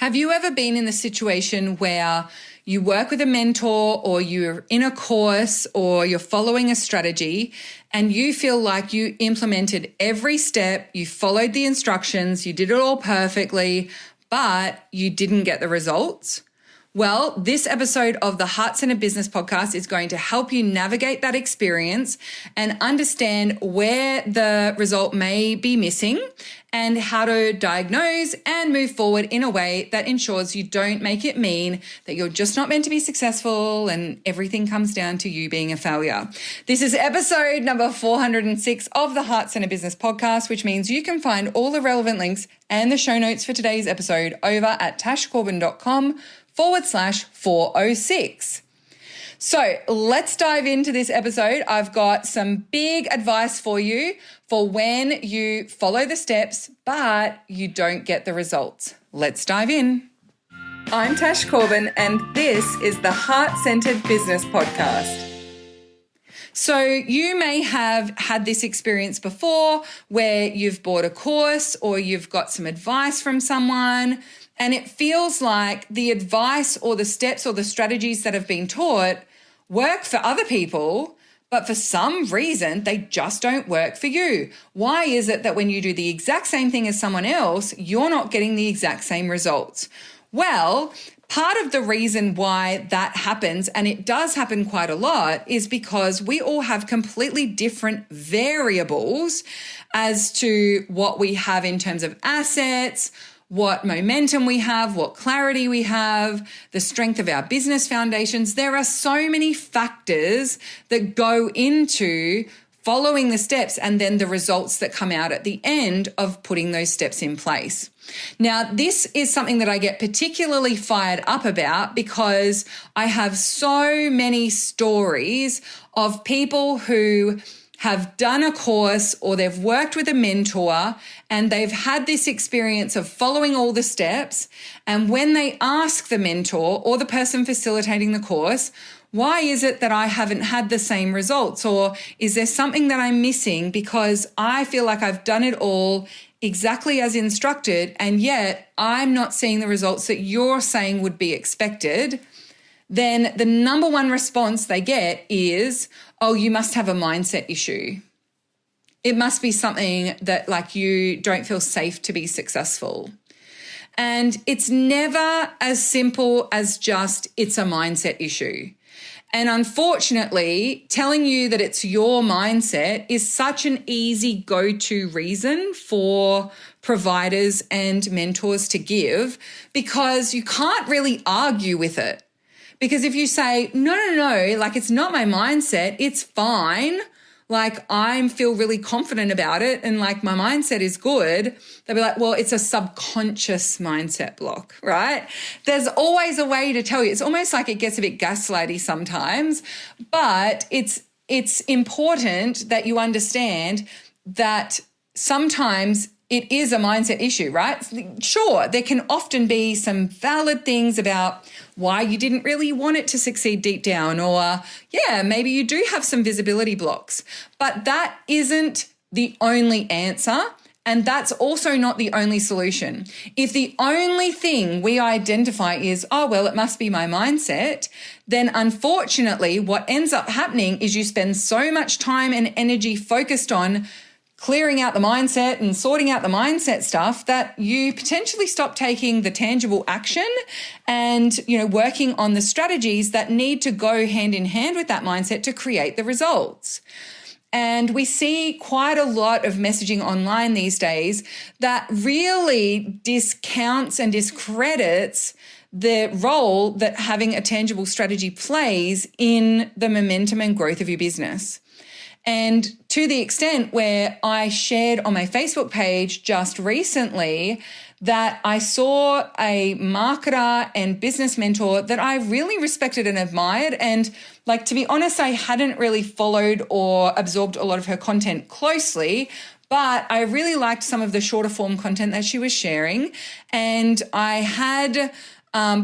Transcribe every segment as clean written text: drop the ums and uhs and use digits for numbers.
Have you ever been in the situation where you work with a mentor or you're in a course or you're following a strategy and you feel like you implemented every step, you followed the instructions, you did it all perfectly, but you didn't get the results? Well, this episode of the Heart Centered Business Podcast is going to help you navigate that experience and understand where the result may be missing and how to diagnose and move forward in a way that ensures you don't make it mean that you're just not meant to be successful and everything comes down to you being a failure. This is episode number 406 of the Heart Centered Business Podcast, which means you can find all the relevant links and the show notes for today's episode over at tashcorbin.com/406. So let's dive into this episode. I've got some big advice for you for when you follow the steps, but you don't get the results. Let's dive in. I'm Tash Corbin, and this is the Heart Centered Business Podcast. So you may have had this experience before where you've bought a course or you've got some advice from someone, and it feels like the advice or the steps or the strategies that have been taught work for other people, but for some reason, they just don't work for you. Why is it that when you do the exact same thing as someone else, you're not getting the exact same results? Well, part of the reason why that happens, and it does happen quite a lot, is because we all have completely different variables as to what we have in terms of assets, what momentum we have, what clarity we have, the strength of our business foundations. There are so many factors that go into following the steps and then the results that come out at the end of putting those steps in place. Now, this is something that I get particularly fired up about because I have so many stories of people who have done a course or they've worked with a mentor and they've had this experience of following all the steps. And when they ask the mentor or the person facilitating the course, why is it that I haven't had the same results? Or is there something that I'm missing because I feel like I've done it all exactly as instructed and yet I'm not seeing the results that you're saying would be expected? Then the number one response they get is, oh, you must have a mindset issue. It must be something that like you don't feel safe to be successful. And it's never as simple as just it's a mindset issue. And unfortunately, telling you that it's your mindset is such an easy go-to reason for providers and mentors to give because you can't really argue with it. Because if you say, no, like it's not my mindset, it's fine. Like I feel really confident about it and like my mindset is good. They'll be like, well, it's a subconscious mindset block, right? There's always a way to tell you. It's almost like it gets a bit gaslighty sometimes, but it's important that you understand that sometimes it is a mindset issue, right? Sure, there can often be some valid things about why you didn't really want it to succeed deep down, or maybe you do have some visibility blocks, but that isn't the only answer. And that's also not the only solution. If the only thing we identify is, oh, well, it must be my mindset, then unfortunately what ends up happening is you spend so much time and energy focused on clearing out the mindset and sorting out the mindset stuff that you potentially stop taking the tangible action and, working on the strategies that need to go hand in hand with that mindset to create the results. And we see quite a lot of messaging online these days that really discounts and discredits the role that having a tangible strategy plays in the momentum and growth of your business. And to the extent where I shared on my Facebook page just recently that I saw a marketer and business mentor that I really respected and admired. And to be honest, I hadn't really followed or absorbed a lot of her content closely, but I really liked some of the shorter form content that she was sharing. And I had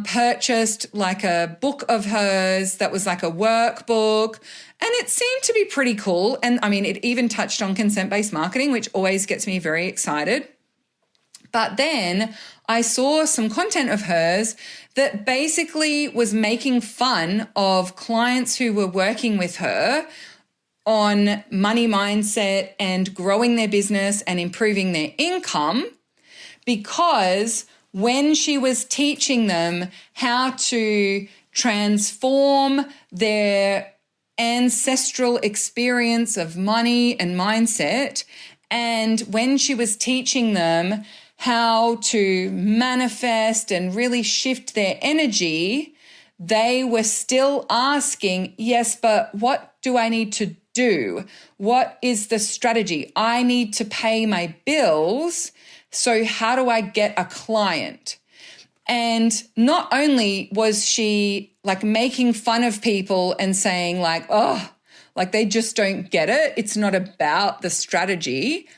purchased a book of hers that was like a workbook, and it seemed to be pretty cool. And I mean, it even touched on consent-based marketing, which always gets me very excited. But then I saw some content of hers that basically was making fun of clients who were working with her on money mindset and growing their business and improving their income, because when she was teaching them how to transform their ancestral experience of money and mindset, and when she was teaching them how to manifest and really shift their energy, they were still asking, yes, but what do I need to do? What is the strategy? I need to pay my bills. So how do I get a client? And not only was she like making fun of people and saying like, oh, like they just don't get it. It's not about the strategy.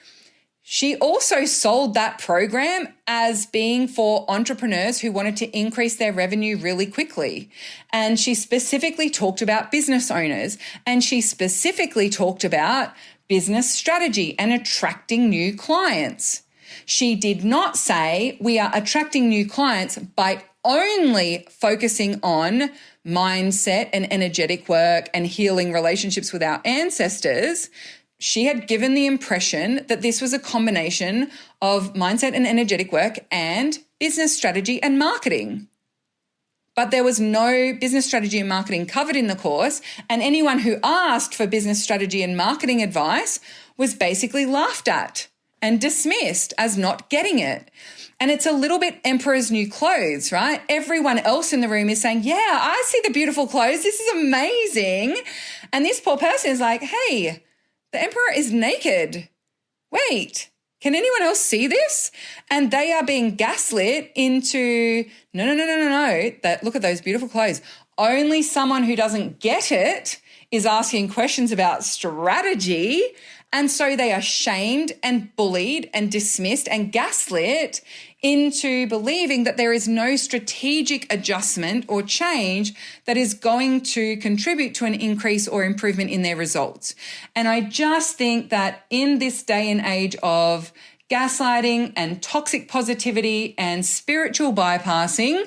She also sold that program as being for entrepreneurs who wanted to increase their revenue really quickly. And she specifically talked about business owners, and she specifically talked about business strategy and attracting new clients. She did not say we are attracting new clients by only focusing on mindset and energetic work and healing relationships with our ancestors. She had given the impression that this was a combination of mindset and energetic work and business strategy and marketing. But there was no business strategy and marketing covered in the course, and anyone who asked for business strategy and marketing advice was basically laughed at and dismissed as not getting it. And it's a little bit Emperor's New Clothes, right? Everyone else in the room is saying, yeah, I see the beautiful clothes. This is amazing. And this poor person is like, hey, the emperor is naked. Wait, can anyone else see this? And they are being gaslit into, no. That, look at those beautiful clothes. Only someone who doesn't get it is asking questions about strategy. And so they are shamed and bullied and dismissed and gaslit into believing that there is no strategic adjustment or change that is going to contribute to an increase or improvement in their results. And I just think that in this day and age of gaslighting and toxic positivity and spiritual bypassing,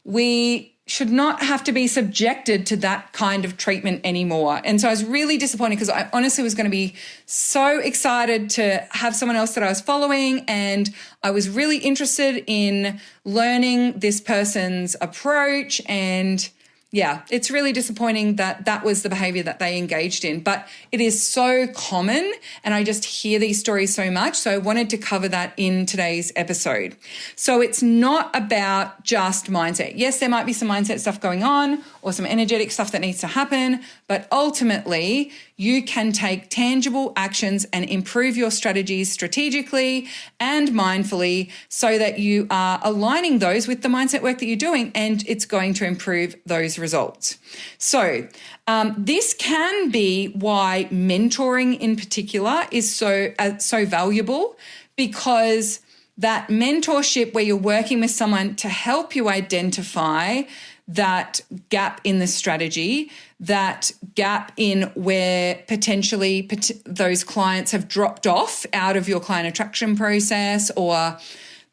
we should not have to be subjected to that kind of treatment anymore. And so I was really disappointed because I honestly was going to be so excited to have someone else that I was following, and I was really interested in learning this person's approach. And yeah, it's really disappointing that that was the behavior that they engaged in, but it is so common and I just hear these stories so much. So I wanted to cover that in today's episode. So it's not about just mindset. Yes, there might be some mindset stuff going on or some energetic stuff that needs to happen, but ultimately you can take tangible actions and improve your strategies strategically and mindfully so that you are aligning those with the mindset work that you're doing, and it's going to improve those results. So this can be why mentoring in particular is so valuable, because that mentorship where you're working with someone to help you identify that gap in the strategy, that gap in where potentially those clients have dropped off out of your client attraction process, or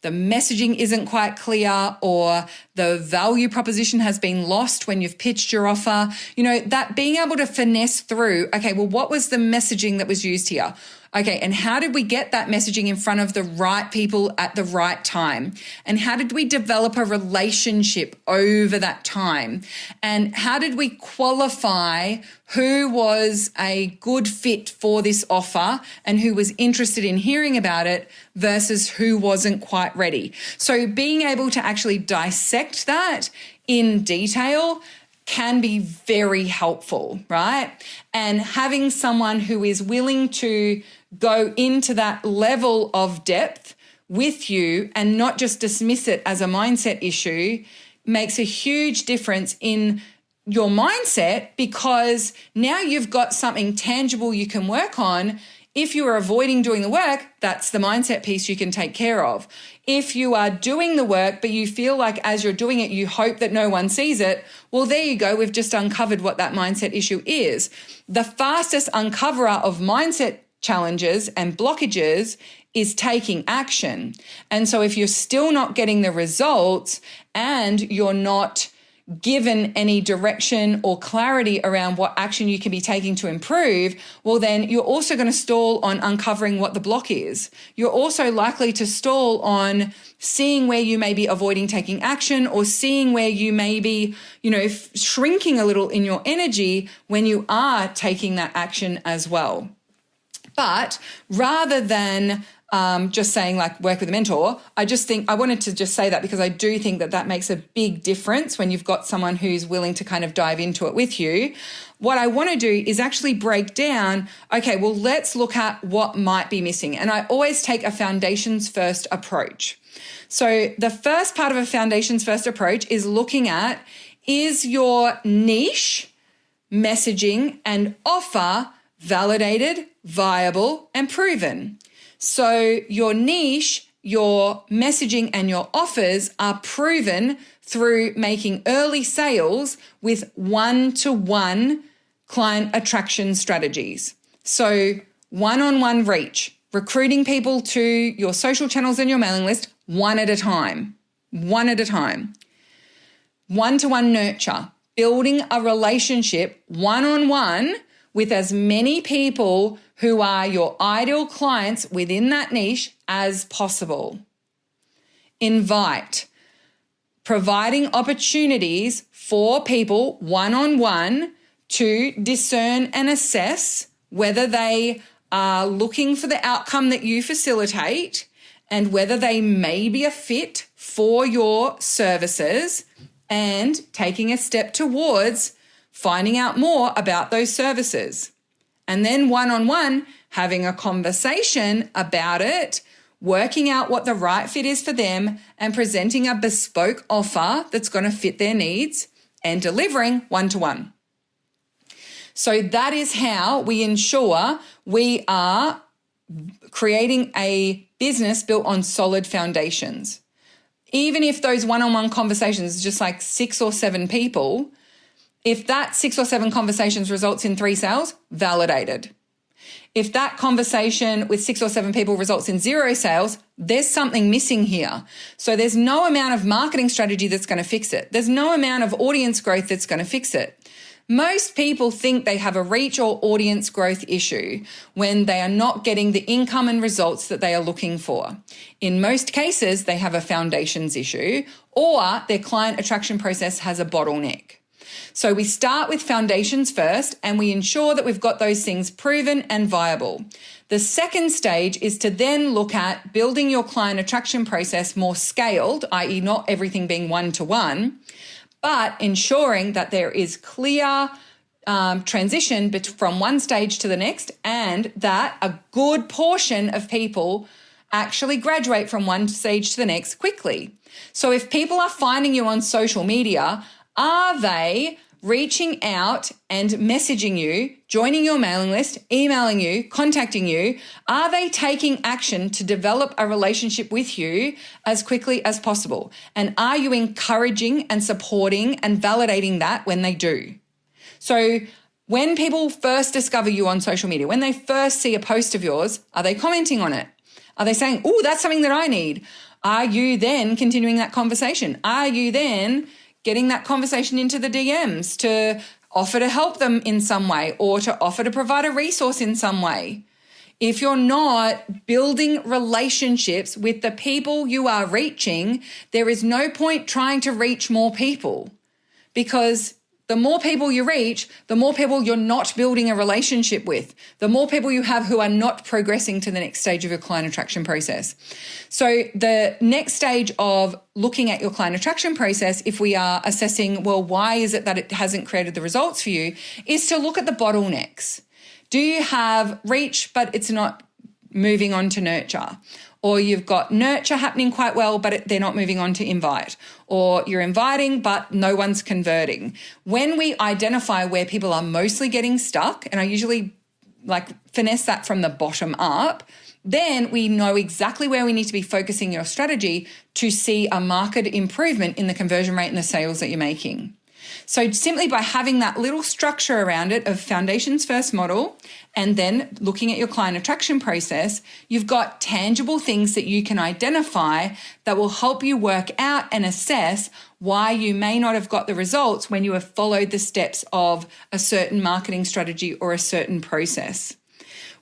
the messaging isn't quite clear, or the value proposition has been lost when you've pitched your offer. You know, that being able to finesse through, okay, well, what was the messaging that was used here? Okay, and how did we get that messaging in front of the right people at the right time? And how did we develop a relationship over that time? And how did we qualify who was a good fit for this offer and who was interested in hearing about it versus who wasn't quite ready? So being able to actually dissect that in detail can be very helpful, right? And having someone who is willing to go into that level of depth with you and not just dismiss it as a mindset issue makes a huge difference in your mindset, because now you've got something tangible you can work on. If you are avoiding doing the work, that's the mindset piece you can take care of. If you are doing the work, but you feel like as you're doing it, you hope that no one sees it, well, there you go. We've just uncovered what that mindset issue is. The fastest uncoverer of mindset challenges and blockages is taking action. And so if you're still not getting the results and you're not given any direction or clarity around what action you can be taking to improve, well, then you're also going to stall on uncovering what the block is. You're also likely to stall on seeing where you may be avoiding taking action or seeing where you may be, shrinking a little in your energy when you are taking that action as well. But rather than just saying like work with a mentor, I wanted to just say that because I do think that makes a big difference when you've got someone who's willing to kind of dive into it with you. What I want to do is actually break down, okay, well, let's look at what might be missing. And I always take a foundations first approach. So the first part of a foundations first approach is looking at, is your niche, messaging, and offer validated, viable, and proven? So your niche, your messaging, and your offers are proven through making early sales with one-to-one client attraction strategies. So one-on-one reach, recruiting people to your social channels and your mailing list one at a time. One-to-one nurture, building a relationship one-on-one with as many people who are your ideal clients within that niche as possible. Invite, providing opportunities for people one-on-one to discern and assess whether they are looking for the outcome that you facilitate and whether they may be a fit for your services, and taking a step towards finding out more about those services. And then one-on-one, having a conversation about it, working out what the right fit is for them, and presenting a bespoke offer that's going to fit their needs, and delivering one-to-one. So that is how we ensure we are creating a business built on solid foundations. Even if those one-on-one conversations are just like 6 or 7 people, if that 6 or 7 conversations results in 3 sales, validated. If that conversation with 6 or 7 people results in 0 sales, there's something missing here. So there's no amount of marketing strategy that's going to fix it. There's no amount of audience growth that's going to fix it. Most people think they have a reach or audience growth issue when they are not getting the income and results that they are looking for. In most cases, they have a foundations issue or their client attraction process has a bottleneck. So we start with foundations first and we ensure that we've got those things proven and viable. The second stage is to then look at building your client attraction process more scaled, i.e. not everything being one-to-one, but ensuring that there is clear transition from one stage to the next and that a good portion of people actually graduate from one stage to the next quickly. So if people are finding you on social media, are they reaching out and messaging you, joining your mailing list, emailing you, contacting you? Are they taking action to develop a relationship with you as quickly as possible? And are you encouraging and supporting and validating that when they do? So when people first discover you on social media, when they first see a post of yours, are they commenting on it? Are they saying, oh, that's something that I need? Are you then continuing that conversation? Are you then getting that conversation into the DMs to offer to help them in some way or to offer to provide a resource in some way? If you're not building relationships with the people you are reaching, there is no point trying to reach more people, because the more people you reach, the more people you're not building a relationship with, the more people you have who are not progressing to the next stage of your client attraction process. So the next stage of looking at your client attraction process, if we are assessing, well, why is it that it hasn't created the results for you, is to look at the bottlenecks. Do you have reach, but it's not moving on to nurture? Or you've got nurture happening quite well, but they're not moving on to invite. Or you're inviting, but no one's converting. When we identify where people are mostly getting stuck, and I usually finesse that from the bottom up, then we know exactly where we need to be focusing your strategy to see a marked improvement in the conversion rate and the sales that you're making. So simply by having that little structure around it of foundations first model and then looking at your client attraction process, you've got tangible things that you can identify that will help you work out and assess why you may not have got the results when you have followed the steps of a certain marketing strategy or a certain process.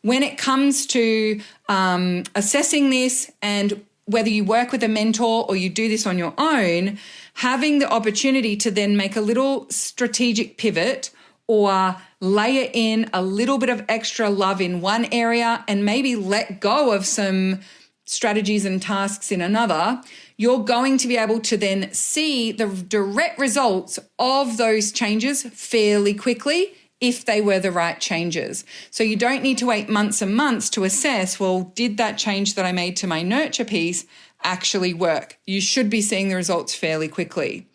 When it comes to assessing this and whether you work with a mentor or you do this on your own, having the opportunity to then make a little strategic pivot or layer in a little bit of extra love in one area and maybe let go of some strategies and tasks in another, you're going to be able to then see the direct results of those changes fairly quickly if they were the right changes. So you don't need to wait months and months to assess, well, did that change that I made to my nurture piece actually work? You should be seeing the results fairly quickly.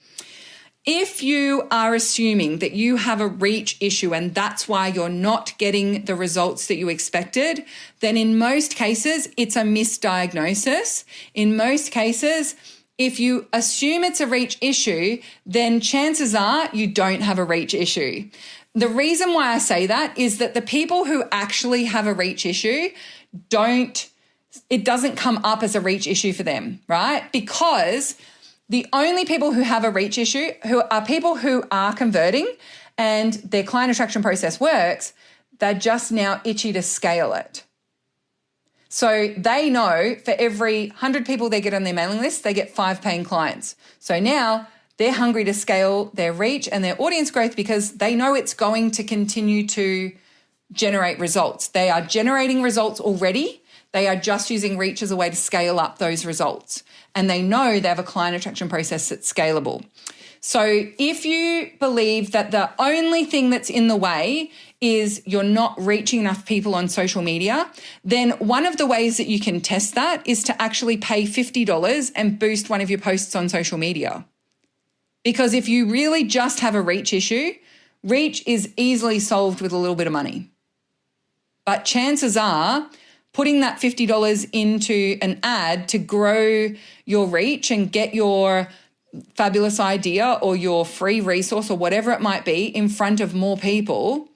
If you are assuming that you have a reach issue and that's why you're not getting the results that you expected, then in most cases, it's a misdiagnosis. In most cases, if you assume it's a reach issue, then chances are you don't have a reach issue. The reason why I say that is that the people who actually have a reach issue it doesn't come up as a reach issue for them, right? Because the only people who have a reach issue who are people who are converting and their client attraction process works, they're just now itchy to scale it. So they know for every 100 people they get on their mailing list, they get 5 paying clients. So now they're hungry to scale their reach and their audience growth because they know it's going to continue to generate results. They are generating results already. They are just using reach as a way to scale up those results. And they know they have a client attraction process that's scalable. So if you believe that the only thing that's in the way is you're not reaching enough people on social media, then one of the ways that you can test that is to actually pay $50 and boost one of your posts on social media. Because if you really just have a reach issue, reach is easily solved with a little bit of money. But chances are putting that $50 into an ad to grow your reach and get your fabulous idea or your free resource or whatever it might be in front of more people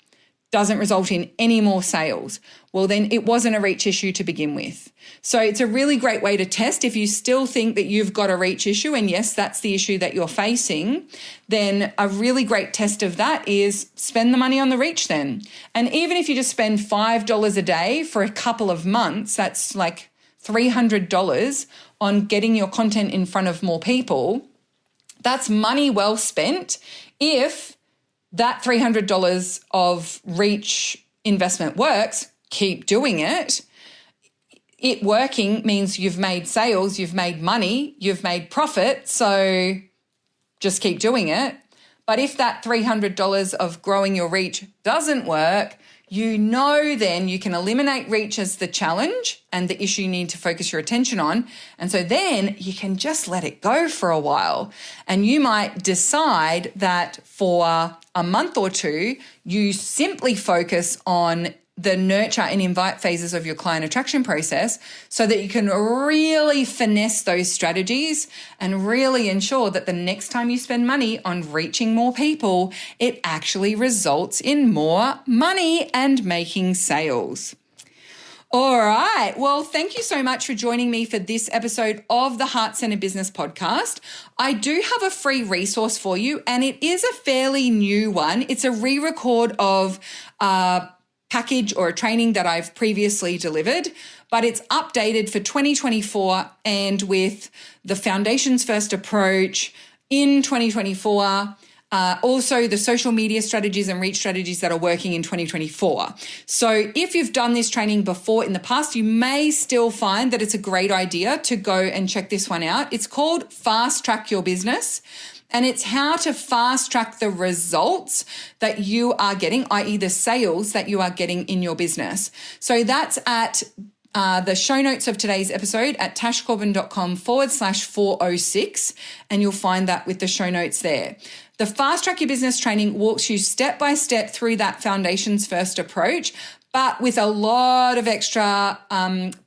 doesn't result in any more sales. Well, then it wasn't a reach issue to begin with. So it's a really great way to test. If you still think that you've got a reach issue, and yes, that's the issue that you're facing, then a really great test of that is spend the money on the reach then. And even if you just spend $5 a day for a couple of months, that's like $300 on getting your content in front of more people. That's money well spent if that $300 of reach investment works. Keep doing it. It working means you've made sales, you've made money, you've made profit. So just keep doing it. But if that $300 of growing your reach doesn't work, you know then you can eliminate reach as the challenge and the issue you need to focus your attention on. And so then you can just let it go for a while. And you might decide that for a month or two, you simply focus on the nurture and invite phases of your client attraction process so that you can really finesse those strategies and really ensure that the next time you spend money on reaching more people, it actually results in more money and making sales. All right. Well, thank you so much for joining me for this episode of the Heart Centered Business Podcast. I do have a free resource for you, and it is a fairly new one. It's a re-record of package or a training that I've previously delivered, but it's updated for 2024 and with the Foundations First approach in 2024. Also the social media strategies and reach strategies that are working in 2024. So if you've done this training before in the past, you may still find that it's a great idea to go and check this one out. It's called Fast Track Your Business. And it's how to fast track the results that you are getting, i.e. the sales that you are getting in your business. So that's at the show notes of today's episode at tashcorbin.com/406. And you'll find that with the show notes there. The Fast Track Your Business training walks you step by step through that Foundations First approach, but with a lot of extra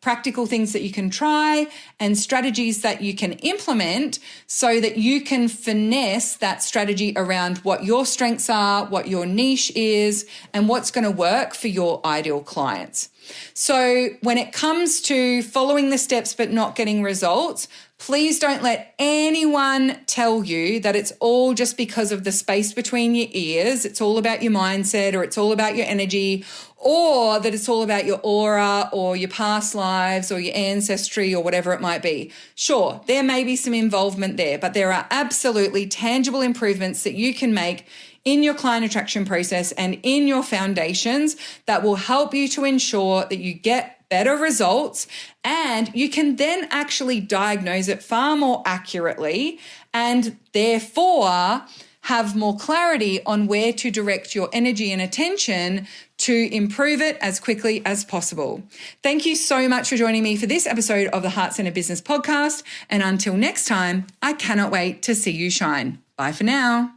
practical things that you can try and strategies that you can implement so that you can finesse that strategy around what your strengths are, what your niche is, and what's going to work for your ideal clients. So when it comes to following the steps but not getting results, please don't let anyone tell you that it's all just because of the space between your ears. It's all about your mindset, or it's all about your energy, or that it's all about your aura or your past lives or your ancestry or whatever it might be. Sure, there may be some involvement there, but there are absolutely tangible improvements that you can make in your client attraction process and in your foundations that will help you to ensure that you get better results, and you can then actually diagnose it far more accurately and therefore have more clarity on where to direct your energy and attention to improve it as quickly as possible. Thank you so much for joining me for this episode of the Heart Centered Business Podcast. And until next time, I cannot wait to see you shine. Bye for now.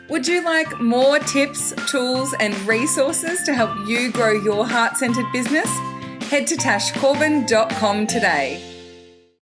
Would you like more tips, tools, and resources to help you grow your heart-centered business? Head to tashcorbin.com today.